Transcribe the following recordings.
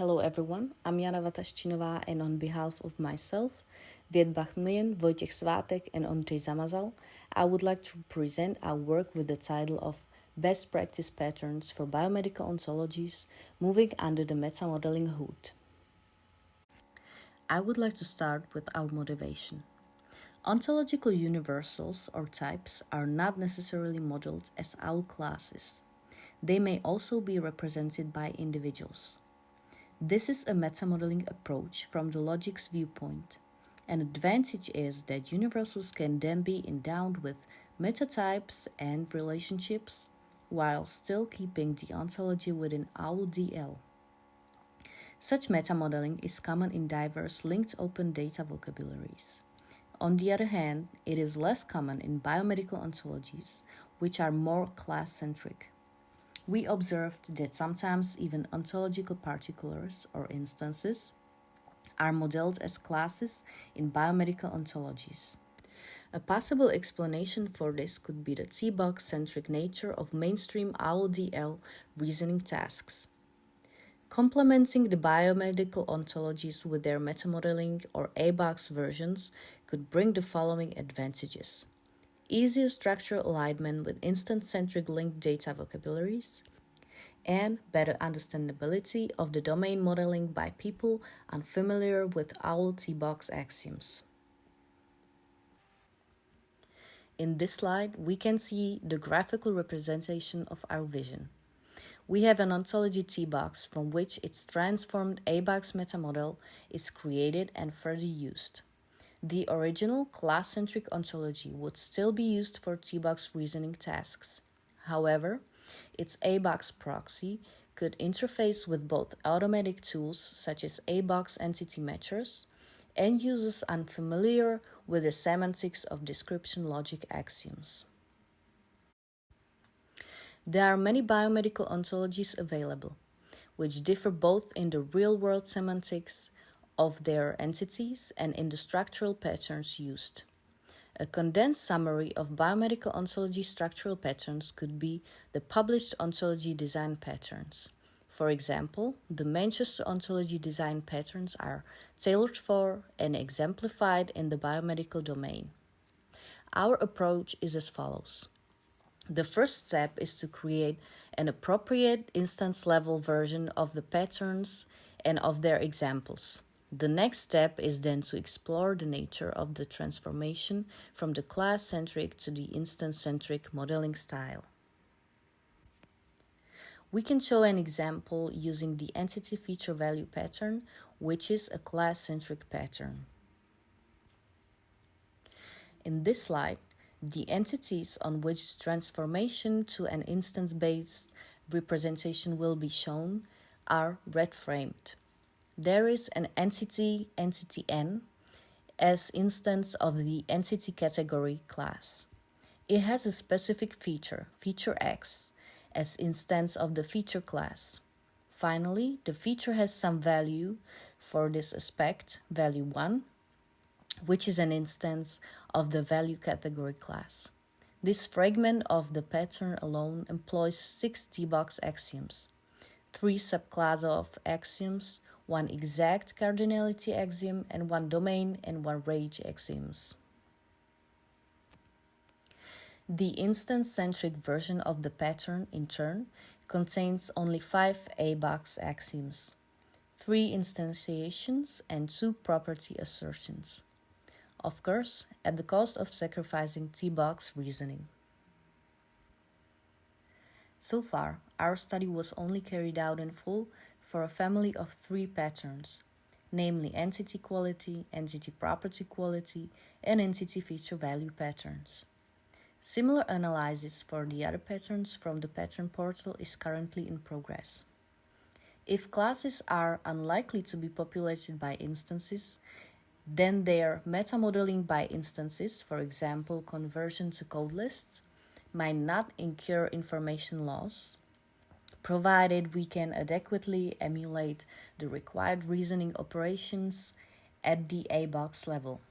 Hello everyone, I'm Jana Vataščinová, and on behalf of myself, Viet, Bach, Nguyen, Vojtěch, Svátek and Ondřej Zamazal, I would like to present our work with the title of Best Practice Patterns for Biomedical Ontologies, moving under the meta-modeling hood. I would like to start with our motivation. Ontological universals or types are not necessarily modeled as owl classes. They may also be represented by individuals. This is a meta-modeling approach from the logic's viewpoint. An advantage is that universals can then be endowed with metatypes and relationships while still keeping the ontology within OWL DL. Such meta-modeling is common in diverse linked open data vocabularies. On the other hand, it is less common in biomedical ontologies, which are more class-centric. We observed that sometimes even ontological particulars or instances are modeled as classes in biomedical ontologies. A possible explanation for this could be the T-box-centric nature of mainstream OWL-DL reasoning tasks. Complementing the biomedical ontologies with their metamodeling or A-box versions could bring the following advantages: easier structural alignment with instant-centric linked data vocabularies, and better understandability of the domain modeling by people unfamiliar with OWL T-box axioms. In this slide, we can see the graphical representation of our vision. We have an ontology T-box from which its transformed A-box metamodel is created and further used. The original class-centric ontology would still be used for T-box reasoning tasks. However, its A-box proxy could interface with both automatic tools such as A-box entity matchers and users unfamiliar with the semantics of description logic axioms. There are many biomedical ontologies available, which differ both in the real-world semantics of their entities and in the structural patterns used. A condensed summary of biomedical ontology structural patterns could be the published ontology design patterns. For example, the Manchester ontology design patterns are tailored for and exemplified in the biomedical domain. Our approach is as follows. The first step is to create an appropriate instance-level version of the patterns and of their examples. The next step is then to explore the nature of the transformation from the class-centric to the instance-centric modeling style. We can show an example using the entity feature value pattern, which is a class-centric pattern. In this slide, the entities on which transformation to an instance-based representation will be shown are red-framed. There is an entity N, as instance of the entity category class. It has a specific feature X, as instance of the feature class. Finally, the feature has some value for this aspect, value 1, which is an instance of the value category class. This fragment of the pattern alone employs 6 T-box axioms, 3 subclasses of axioms, 1 exact cardinality axiom, and 1 domain and 1 range axioms. The instance-centric version of the pattern, in turn, contains only 5 A-box axioms, 3 instantiations, and 2 property assertions. Of course, at the cost of sacrificing T-box reasoning. So far, our study was only carried out in full for a family of 3 patterns, namely entity quality, entity property quality, and entity feature value patterns. Similar analysis for the other patterns from the pattern portal is currently in progress. If classes are unlikely to be populated by instances, then their meta-modeling by instances, for example conversion to code lists, might not incur information loss, provided we can adequately emulate the required reasoning operations at the A-box level.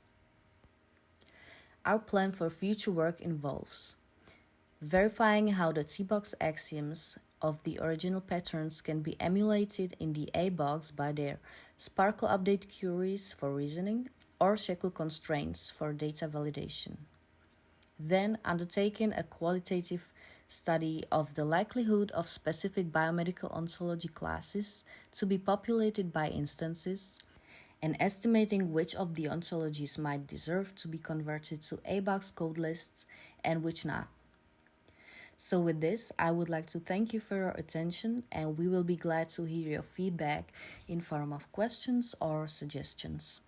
Our plan for future work involves verifying how the T-box axioms of the original patterns can be emulated in the A box by their Sparkle update queries for reasoning or Shackle constraints for data validation. Then undertaking a qualitative study of the likelihood of specific biomedical ontology classes to be populated by instances, and estimating which of the ontologies might deserve to be converted to ABAX code lists and which not. So with this, I would like to thank you for your attention, and we will be glad to hear your feedback in form of questions or suggestions.